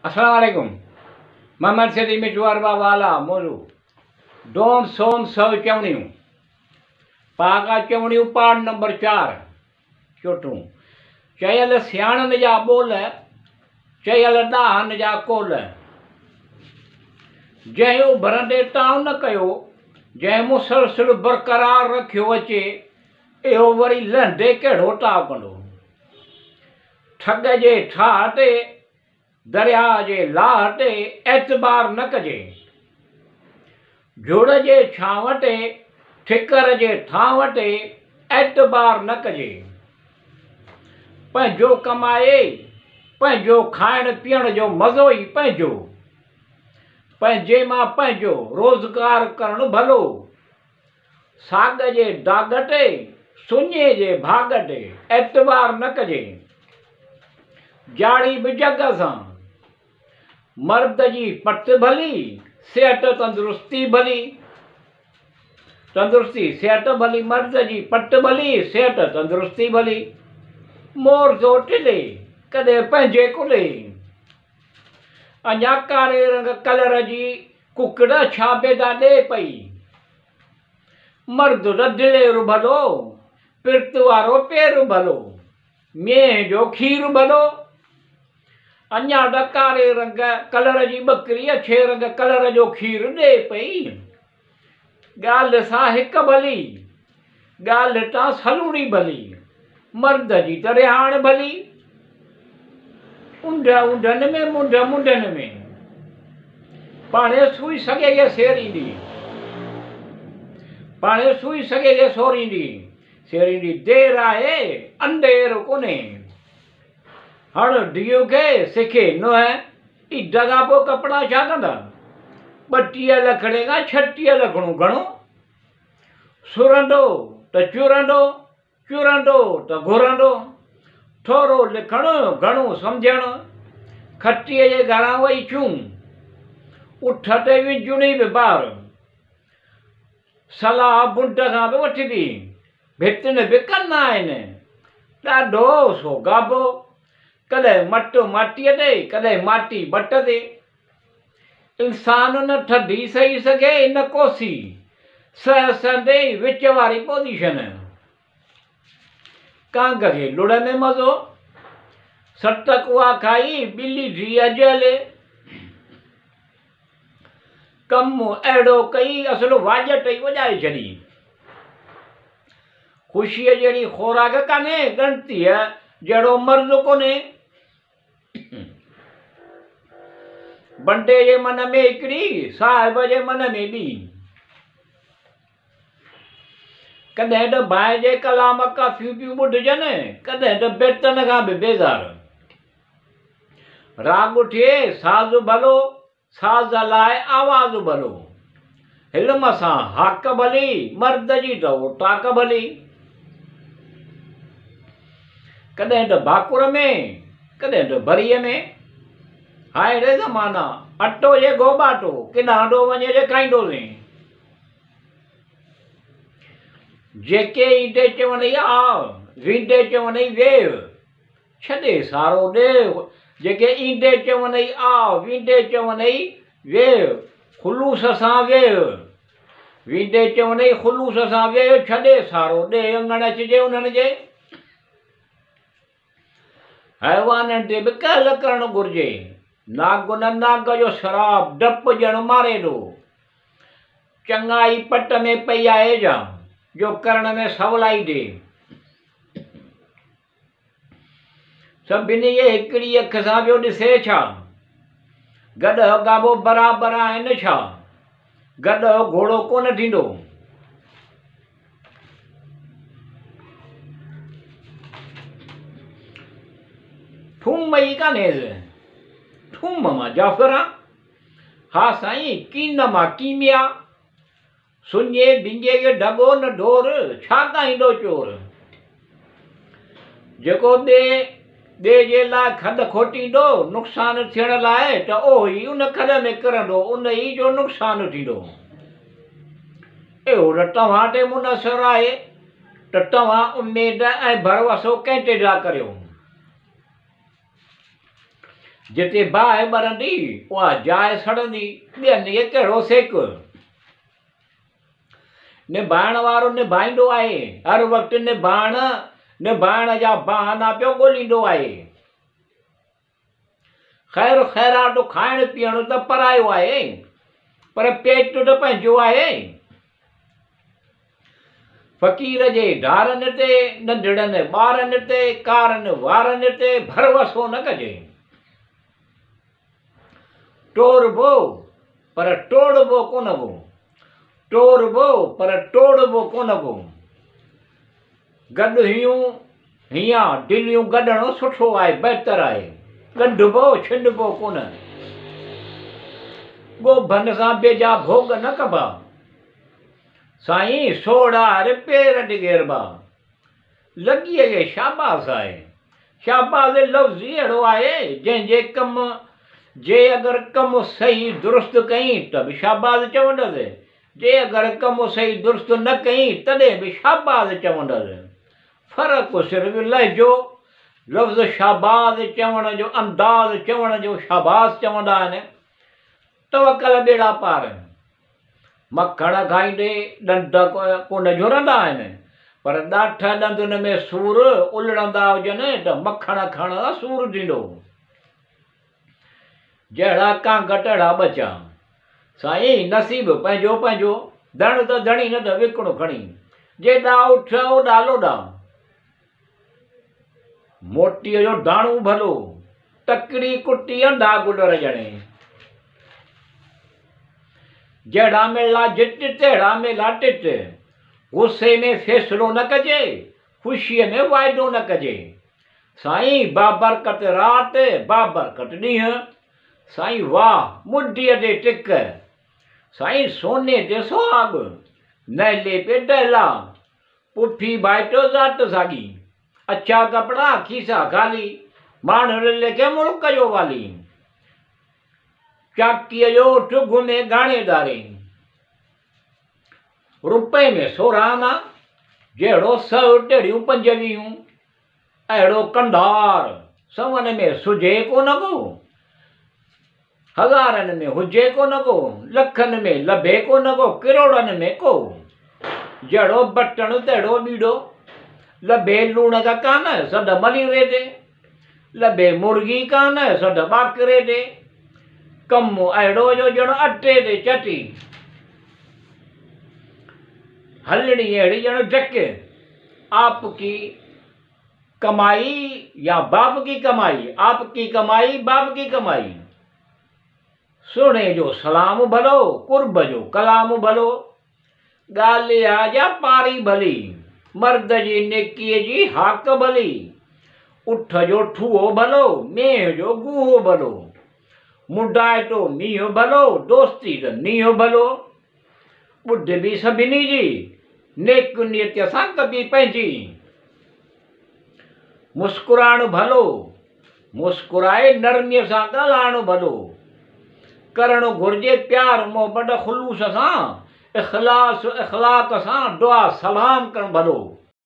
अस्सलाम वालेकुम। मोहम्मद सदी मिठवार वाला मोलू डोम सोम सौ चवणियूं पाका चवणियूं पाठ नंबर 4 चोटूं चयल सियाणनि जा ॿोल चयल ॾाहनि जा कोल जंहिं उभरंदे टाउ न कयो जंहिं मुसलसिल बरक़रार रखियो अचे इहो वरी लहंदे कहिड़ो टाउ कंदो। ठग जे ठाह ते दरिया जे लाह ते एतबार न कजे। झुड़ जे छांव ते ठिकर जे ठांव ते एतबार न कजे। पंहिंजो कमाए पंहिंजो खाइण पीअण जो मज़ो ई पंहिंजो। पंहिंजे मां पंहिंजो रोज़गार करणु भलो। साग जे दाग ते सुञे जे भाग ते एतबार न कजे। जाड़ी बि जग सां मर्द जी पट भली सिहत तंदुरुस्ती भली। तंदुरुस्ती सिहत भली मर्द जी पट भली सिहत तंदुरुस्ती भली। मोर जो टिले कॾहिं पंहिंजे कुले अञा कारे रंग कलर जी कुकड़ छाबेदा ॾे पई। मर्द रधिड़ेरु भलो पिर्त वारो पेर भलो मेंह जो खीर भलो। अञा कारे रंग कलर जी बकरी अछे रंग कलर जो खीर ॾे पई। ॻाल्हि सां हिक भली ॻाल्हि तां सलूड़ी भली मर्द जी त रिहाण भली। ऊंड ऊंडनि में मुंड मुंडनि में पाणे सुई सॻे खे सेरींदी पाणे सुई सॻे खे सोरींदी सेरींदी देर आहे अंधेर कोन्हे। हण धीउ खे सिखे नुंहुं ई जॻह पोइ कपिड़ा छा कंदा। 32 लखड़े खां 36 लखड़ूं घणो सुरंदो त चुरंदो चुरंदो त घुरंदो। थोरो लिखणु घणो सम्झणु खटीअ जे घरां वई छूं उठ ते विझुणी बि ॿार। सलाह बुंड खां बि वठिबी भितिन बि कंदा आहिनि ॾाढो सो गाबो। कॾहिं मटु माटीअ ते कॾहिं माटी बट ते। इंसान न थधी सही सघे न कोसी सहसंदे विच वारी पोज़ीशन। कांग खे लुड़ में मज़ो सत कुआ खाई ॿिली धी अजले। कमु अहिड़ो कई असुलु वाॼट ई वॼाए छॾी। ख़ुशीअ जहिड़ी ख़ोराक कान्हे ॻणतीअ जहिड़ो मर्द कोन्हे। बंडे जे मन में हिकिड़ी साहिब जे मन में ॿी। कॾहिं त बाहि जे कलाम काफ़ियूं पियूं ॿुधजनि कॾहिं त बेतन खां बि बेज़ार। राग उठे साज़ भलो साज़ लाइ आवाज़ भलो। हिलम सां हाक भली मर्द जी त हो टाक भली। कॾहिं त भाकुर में कॾहिं त भरीअ में हाय रे ज़माना अटो जे गोबाटो किनांडो वञे जे खाईंदोसीं। जेके ईंदे चवनि आ वींदे चवनि वेव छॾे सारो ॾे। जेके ईंदे चवनि आ वींदे चवनि वेव ख़ुलूस सां वेव वींदे चवनि ख़ुलूस सां वेव छॾे सारो ॾे अङण अचिजे उन्हनि जे। हैवाननि ते बि कहल करणु घुरिजे नाग न नाग जो शराब डपु ॼण मारे थो। चङाई पट में पई आहे जा जो करण में सवलाई ॾे। सभिनी जे हिकिड़ी अख सां पियो ॾिसे छा गॾु गाबो बराबरि आहिनि छा गॾु घोड़ो कोन थींदो। थूम ई कान्हे थूम मां जाफ़रा हा साईं कीन मां कीमिया। सुञे बिंगे खे ढॻो न ढोर छा ॻाईंदो चोर। जेको ॾे जे लाइ खॾ खोटींदो नुक़सानु थियण लाइ त उहो ई उन खॾ में किरंदो उन ई जो नुक़सानु थींदो। इहो त तव्हां ते मुनसरु आहे त तव्हां उमेद ऐं भरवसो कंहिं ते था करियो। जिते बाहि ॿरंदी उहा जाइ सड़ंदी, ॿियनि इहे कहिड़ो सेक। निभाइण वारो निभाईंदो आहे, हर वक़्तु निभाइण जा बहाना पियो ॻोल्हींदो आहे। ख़ैर ख़ैरात खाइण पीअण त परायो आहे, पर पेट त पंहिंजो आहे। फ़क़ीर जे ढारनि ते, नंढड़नि ॿारनि ते, कारनि वारनि ते भरवसो न कजे। टोरबो पर टोड़बो कोन को, टोरबो पर टोड़बो कोन को। गॾु हीअं दिलियूं गॾणो सुठो आहे, बहितर आहे। ॻंढिबो छिंडबो कोन, ॻोभनि सां बेजा भोग न कबा। साईं सोढ़ार पेर डिगेरबा, लॻीअ खे शाबास आहे। शाबास लफ़्ज़ ई अहिड़ो आहे जंहिंजे जे अगरि कमु सही दुरुस्त कई त बि शाबास चवंदसि, जे अगरि कमु सही दुरुस्त न कई तॾहिं बि शाबास चवंदसि। फ़र्क़ु सिर्फ़ु लहजो, लफ़्ज़ शाबास चवण जो, अंदाज़ चवण जो शाबास चवंदा आहिनि। तवकल ॿेड़ा पार, मखण खाईंदे ॾंद कोन झुरंदा आहिनि, पर ॾाठ ॾंदुनि में सूर उलड़ंदा हुजनि त मखण खण सूर ॾींदो। जहिड़ा कांग तहिड़ा ॿचा। साईं नसीब पंहिंजो पंहिंजो, धण त धणी न त विकिणो खणी, जेॾा उठ ओॾा लोॾा। मोटीअ जो दाणू भलो, तकड़ी कुटी अंधा गुल रजणे। जहिड़ा मेला जिट तहिड़ा मेला टिट, गुस्से में फ़ैसिलो न कजे, ख़ुशीअ में वाइदो न कजे। साईं बाबरकत राति, बाबरकत ॾींहुं। साईं वाह मुठीअ ते टिक, साईं सोने ते सुहाग, नहले पे डहला, पुफी भाइटो ज़ात साॻी, अच्छा कपिड़ा खीसा ख़ाली, माण्हुनि लिखे मुल्क जो वाली। चाकीअ जो उठ घुमे गाणेदारे, रुपए में 16 आना, जहिड़ो 100 टेड़ियूं 25। अहिड़ो कंधार सवन में सुझे कोन को, हज़ारनि में हुजे कोन को, लखनि में लभे कोन को, किरोड़नि में को। जहिड़ो बटण तहिड़ो ॿीड़ो, लभे लूण का कान सॾ मलीरे ते, लभे मुर्गी कान सॾ ॿाकरे ते। कमु अहिड़ो जो ॼण अटे ते चटी, हलणी अहिड़ी ॼण ढक। आपकी कमाई या बाप की कमाई, आपकी कमाई बाप की कमाई। सुणे जो सलाम भलो, कुर्ब जो कलाम भलो, ॻाल्हिया जा पारी भली, मर्द जी नेकीअ जी हाक भली। उठ जो ठूहो भलो, मेंह जो गूहो भलो, मुंडाइटो मींहुं भलो, दोस्ती त नींहुं भलो। ॿुध बि सभिनी जी, नेक नियत सां कबी पंहिंजी। मुस्कुराइणु भलो, मुस्कुराए नरमीअ सां ॻाल्हाइणु भलो, करणु घुरिजे प्यार मोहबत ख़ुलूस सां, इख़लास इख़लाक़ सां दुआ सलाम करणु भलो।